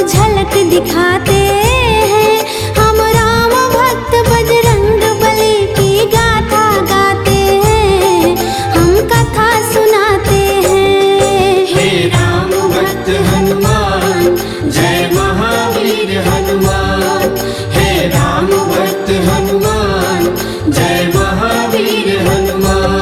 झलक दिखाते हैं। हम राम भक्त बजरंग बली की गाथा गाते हैं, हम कथा सुनाते हैं। हे राम भक्त हनुमान जय महावीर हनुमान। हे राम भक्त हनुमान जय महावीर हनुमान।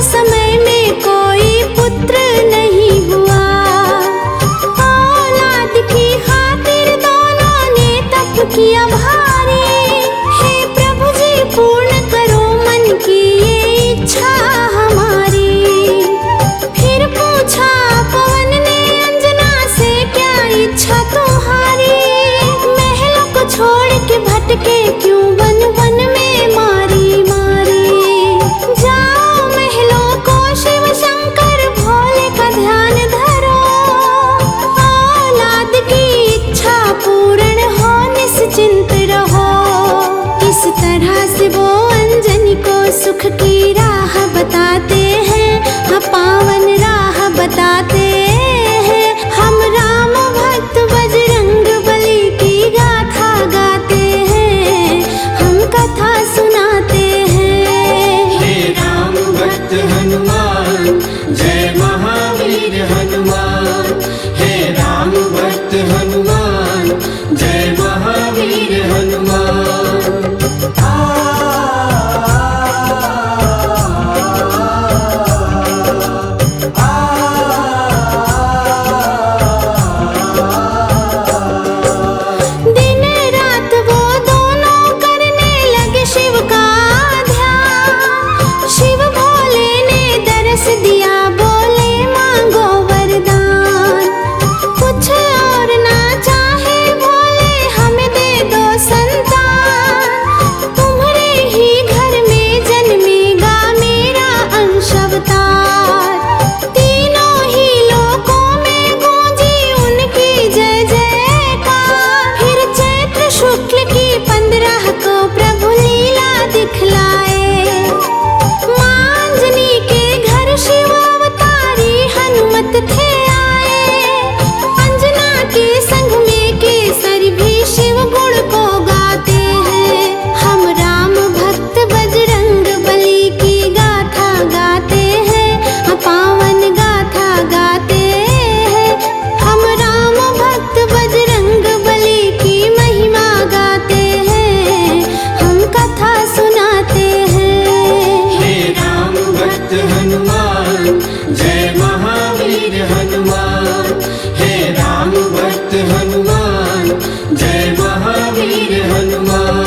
समय में कोई पुत्र नहीं हुआ, औलाद की खातिर दोनों ने तप किया भारी। हे प्रभु जी पूर्ण करो मन की ये इच्छा हमारी। फिर पूछा पवन ने अंजना से क्या इच्छा तुम्हारी। महलों को छोड़ के भटके क्यों वन वन में मारी मारी। जाओ महलों को शिव शंकर भोले का ध्यान धरो। औलाद की इच्छा पूर्ण हो निश्चिंत रहो। इस तरह से वो अंजनी को सुख की राह बताते हैं, हाँ पावन राह बताते हैं। हम राम भक्त बजरंग बली की गाथा गाते हैं, हम कथा सुनाते हैं। हे राम भक्त हनुमान जय महावीर हनुमान। हे राम भक्त हनुमान जय महावीर हनुमान। दिन रात वो दोनों करने लगे शिव का ध्यान। शिव भोले ने दरस दिया, बोले मांगो वरदान। कुछ और ना चाहे भोले हमें दे दो संतान। तुम्हारे ही घर में जन्मेगा मेरा अंश अवतार। तीनों ही लोकों में गूंजी उनकी जय जयकार। फिर चैत्र शुक्ल की 15 को प्रभु लीला दिखलाए। मांजनी के घर शिव अवतारी हनुमत थे आए। अंजना के संग में केसरी भी शिव गुण को गाते हैं। हम राम भक्त बजरंग बली की गाथा गाते हैं, हम पावन गाथा गाते हैं। हम राम भक्त बजरंग बली की महिमा गाते हैं, हम कथा सुनाते हैं। हे राम भक्त हनुमान जय महावीर हनुमान। हे राम भक्त हनुमान जय महावीर हनुमान।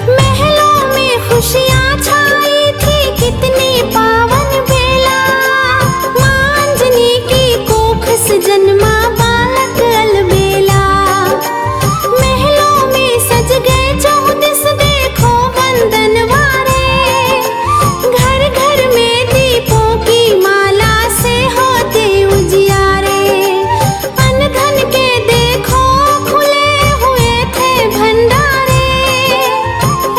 महलों में खुशियाँ छाई थी कितनी पावन बेला। मांजनी की कोख से जन्मा बालक अलबेला। महलों में सज गए 14 देखो बंदनवारे। घर घर में दीपों की माला से होते उजियारे। अन्न धन के देखो खुले हुए थे भंडारे।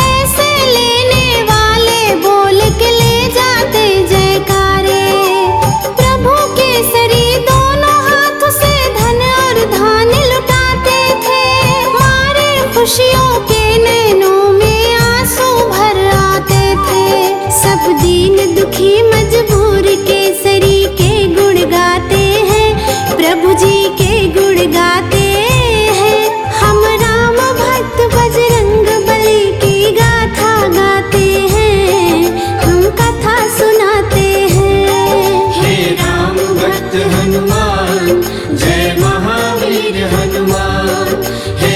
ऐसे लेने वाले बोल के ले जाते जयकारे। प्रभु केसरी दोनों हाथ से धन और धान लुटाते थे। मारे खुशियों के नैनों में आंसू भर आते थे। सब दीन दुखी मजबूर केसरी के गुण गाते हैं, प्रभु जी के गुण गाते हैं। हम राम भक्त बजरंग बली की गाथा गाते हैं, हम कथा सुनाते हैं। हे राम भक्त हनुमान जय महावीर हनुमान। हे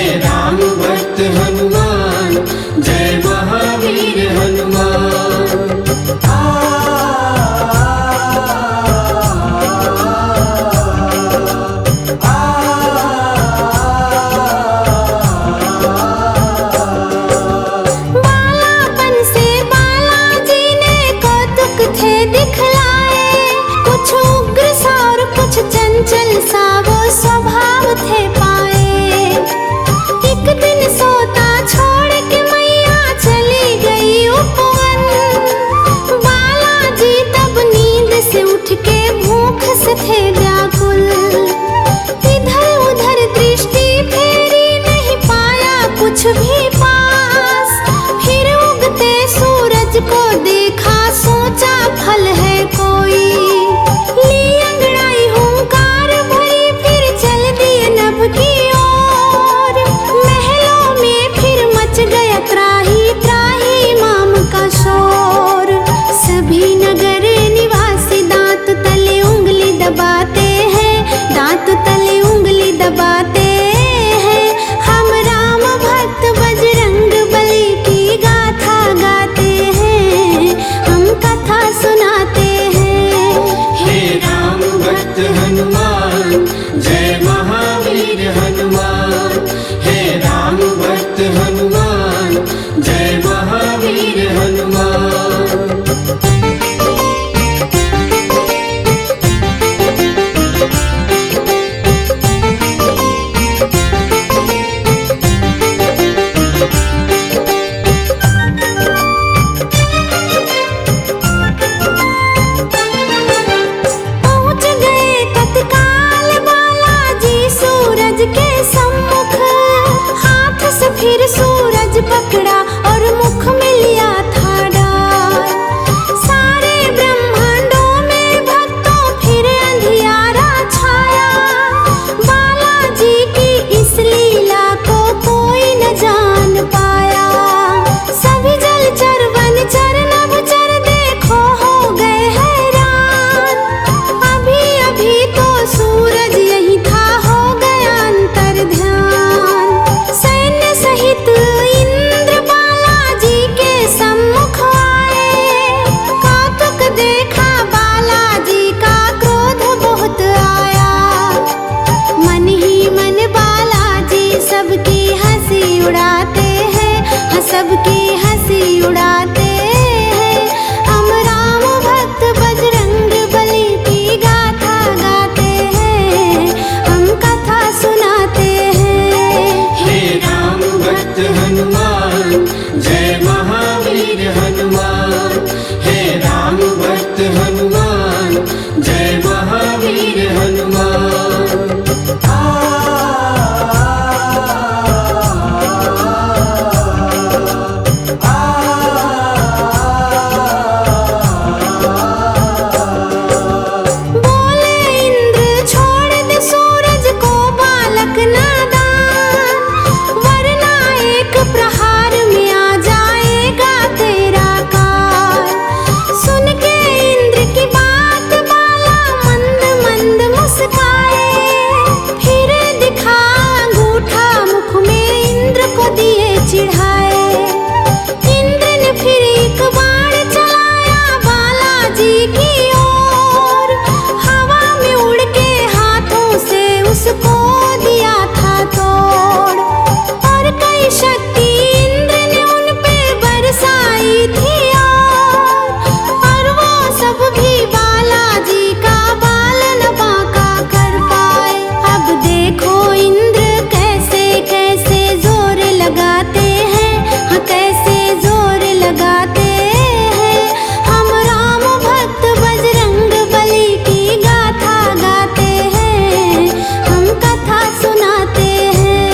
सबकी हंसी उड़ाते हैं। हम राम भक्त बजरंग बली की गाथा गाते हैं, हम कथा सुनाते हैं। हे राम भक्त हनुमान जय महावीर हनुमान। हे राम भक्त हनुमान जय महावीर हनुमान। बोले इंद्र छोड़ दे सूरज को बालक नादान, वरना एक प्रहार में आ जाएगा तेरा काल। सुन के इंद्र की बात बाला मंद मंद मुस्काए, फिर दिखा अंगूठा मुख में इंद्र को दिए चिढ़ाए। इंद्र ने फिर एक बाण चलाया बालाजी की ओर, हवा में उड़ के हाथों से उसको दिया था तोड़। और कई शक्ति इंद्र ने उन पे बरसाई थी और वो सब भी बालाजी का बाल न बांका कर पाए। अब देखो इंद्र कैसे कैसे जोर लगाते हैं, हाँ कैसे जोर लगाते हैं। हम राम भक्त बजरंग बली की गाथा गाते हैं, हम कथा सुनाते हैं।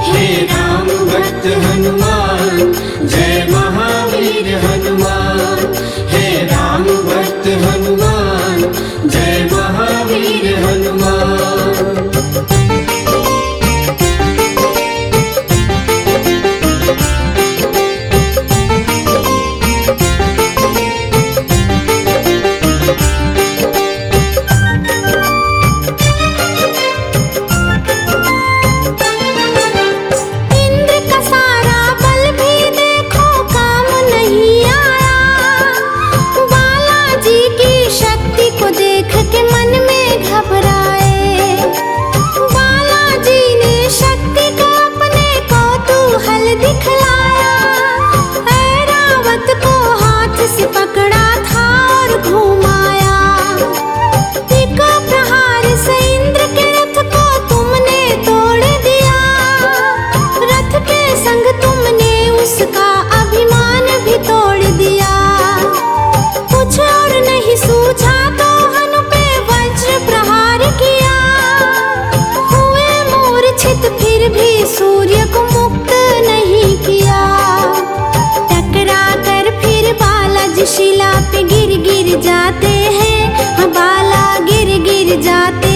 हे राम भक्त हनुमान जय महावीर हनुमान। हे राम भक्त हनुमान जय महावीर हनुमान। इंद्र का सारा बल भी देखो काम नहीं आया, बालाजी की शक्ति को देख के मन में घबराए। बालाजी ने शक्ति का अपने कौतूहल दिखलाया, ऐरावत को हाथ से पकड़ा था और घुमाया। एक प्रहार से इंद्र के रथ को तुमने तोड़ दिया, रथ के संग तुमने उसका अभिमान भी तोड़ दिया। कुछ और नहीं सूझा तो हनु पे वज्र प्रहार किया, हुए मूर्छित फिर भी सूर्य को मुक्त नहीं किया। टकरा कर फिर बालाजी शिला पे गिर गिर जाते हैं, हाँ बाला गिर गिर जाते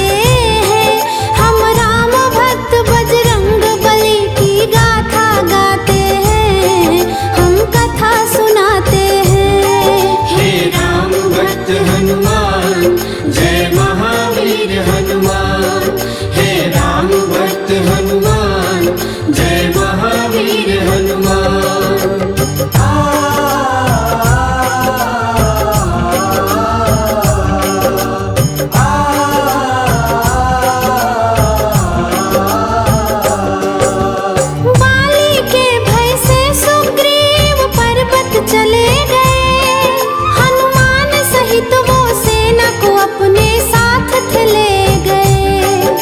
हैं। हम राम भक्त बजरंग बली की गाथा गाते हैं, हम कथा सुनाते हैं। हे राम भक्त हनुमान जय महावीर हनुमान। हे राम भक्त हनुमान जय महावीर हनुमान। बाली के भय से सुग्रीव पर्वत चले गए, हनुमान सहित वो सेना को अपने साथ ले गए।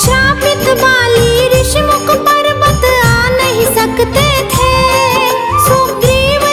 श्रापित बाली ऋषिमुख पर्वत आ नहीं सकते थे, सुग्रीव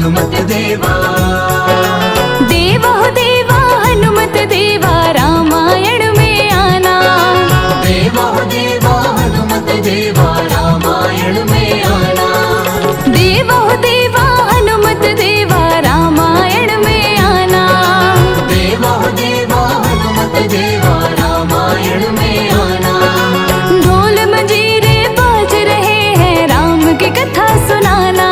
हनुमत देवा। देवा हो देवा हनुमत देवा रामायण में आना। देवा हो देवा हनुमत देवा रामायण में आना। देवा हो देवा हनुमत देवा रामायण में आना। देवा हो देवा हनुमत देवा रामायण में आना। ढोल मंजीरे बाज रहे हैं राम की कथा सुनाना।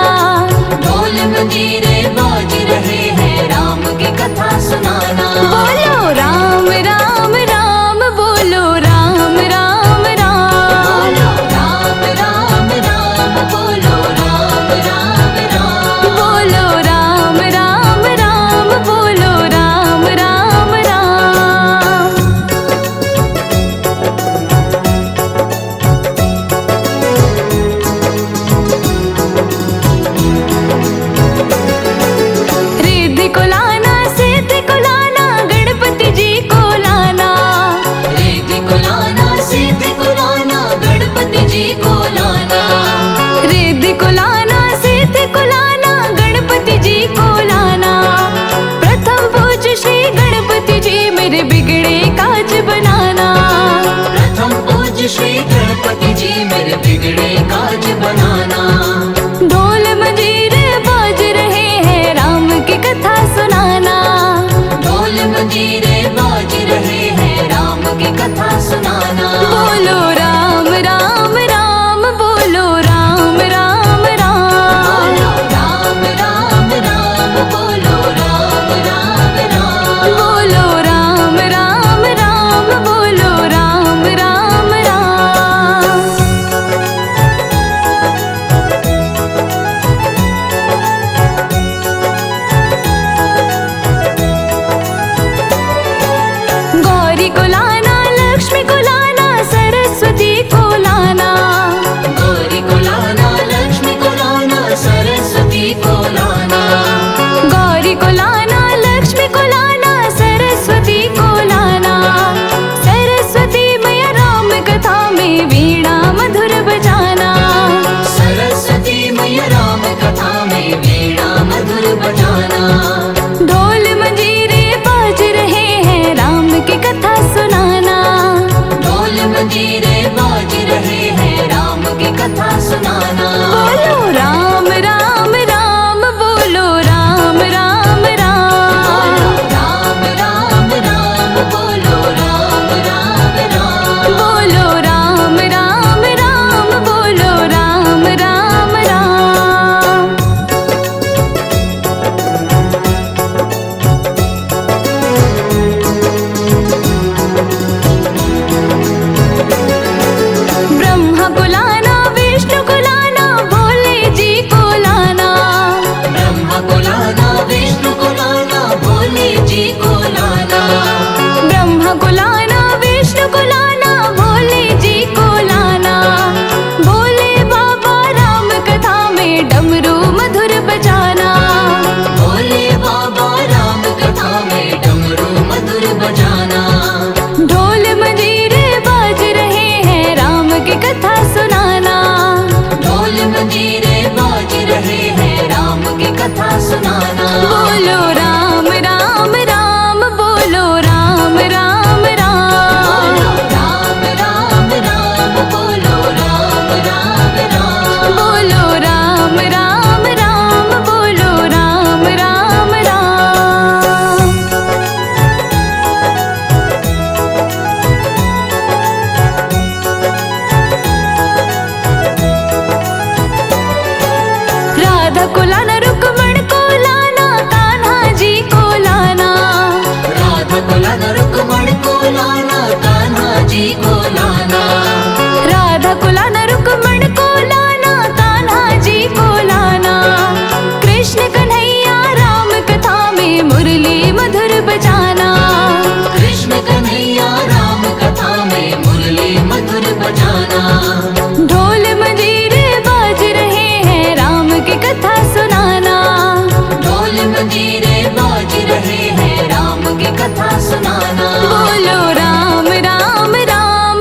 ढोल मंजीरे बाज रहे हैं राम की कथा सुनाना। बोलो राम राम राम बोलो राम राम राम। बोलो राम राम राम बोलो राम राम राम। बोलो राम राम राम बोलो राम राम राम। रिद्धि को लाना सिद्धि को लाना गणपति जी को लाना। रिद्धि को लाना सिद्धि को लाना गणपति जी को लाना। रिद्धि को लाना सिद्धि को लाना गणपति जी को लाना। प्रथम पूज्य श्री गणपति जी मेरे बिगड़े काज बनाना। प्रथम पूज्य श्री गणपति जी मेरे बिगड़े काज बनाना। ढोल मंजीरे बाज रहे हैं राम की कथा सुनाना। ढोल मंजीरे बाज रहे हैं राम की कथा सुनाना। बोलो राम राम राम बोलो राम राम राम। बोलो राम राम राम बोलो राम राम राम। बोलो राम राम राम बोलो राम राम राम। गौरी को लाना लक्ष्मी को लाना सरस्वती को लाना। गौरी को लाना लक्ष्मी को लाना सरस्वती को लाना। गौरी को लाना लक्ष्मी को लाना सरस्वती को लाना। सरस्वती मैया राम कथा में वीणा मधुर बजाना। सरस्वती मैया राम कथा में वीणा मधुर बजाना। ढोल मंजीरे बाज रहे हैं राम की कथा सुनाना। ढोल मंजीरे बाज रहे हैं राम की कथा सुनाना। बोलो राम राम राम बोलो राम राम राम। बोलो राम राम राम बोलो राम राम राम। बोलो राम राम राम बोलो राम राम राम। ब्रह्मा को लाना विष्णु को लाना भोले जी को लाना। ब्रह्मा को लाना विष्णु को लाना भोले जी को लाना। ब्रह्मा को लाना विष्णु को लाना भोले जी को लाना। भोले बाबा राम कथा में डमरू मधुर बजाना। भोले बाबा राम कथा में डमरू मधुर बजाना। ढोल मंजीरे बाज रहे हैं राम की कथा सुनाना। ढोल मंजीरे बाज रहे हैं राम की कथा सुनाना। बोलो राम राम राम बोलो राम राम राम। बोलो राम राम राम बोलो राम राम राम। बोलो राम राम राम बोलो राम राम राम। राधा को लाना रुक्मण को लाना कान्हा जी को लाना। राधा को लाना रुक्मण को लाना कान्हा जी को लाना। राधा को लाना रुक्मण को लाना कान्हा जी को लाना। कृष्ण कन्हैया राम कथा में मुरली मधुर बजाना। कृष्ण कन्हैया राम कथा में मुरली मधुर बजाना। ढोल मंजीरे बाज रहे हैं राम की कथा सुनाना। ढोल मंजीरे बाज रहे हैं राम की कथा सुनाना। बोलो राम राम राम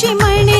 लक्ष्मण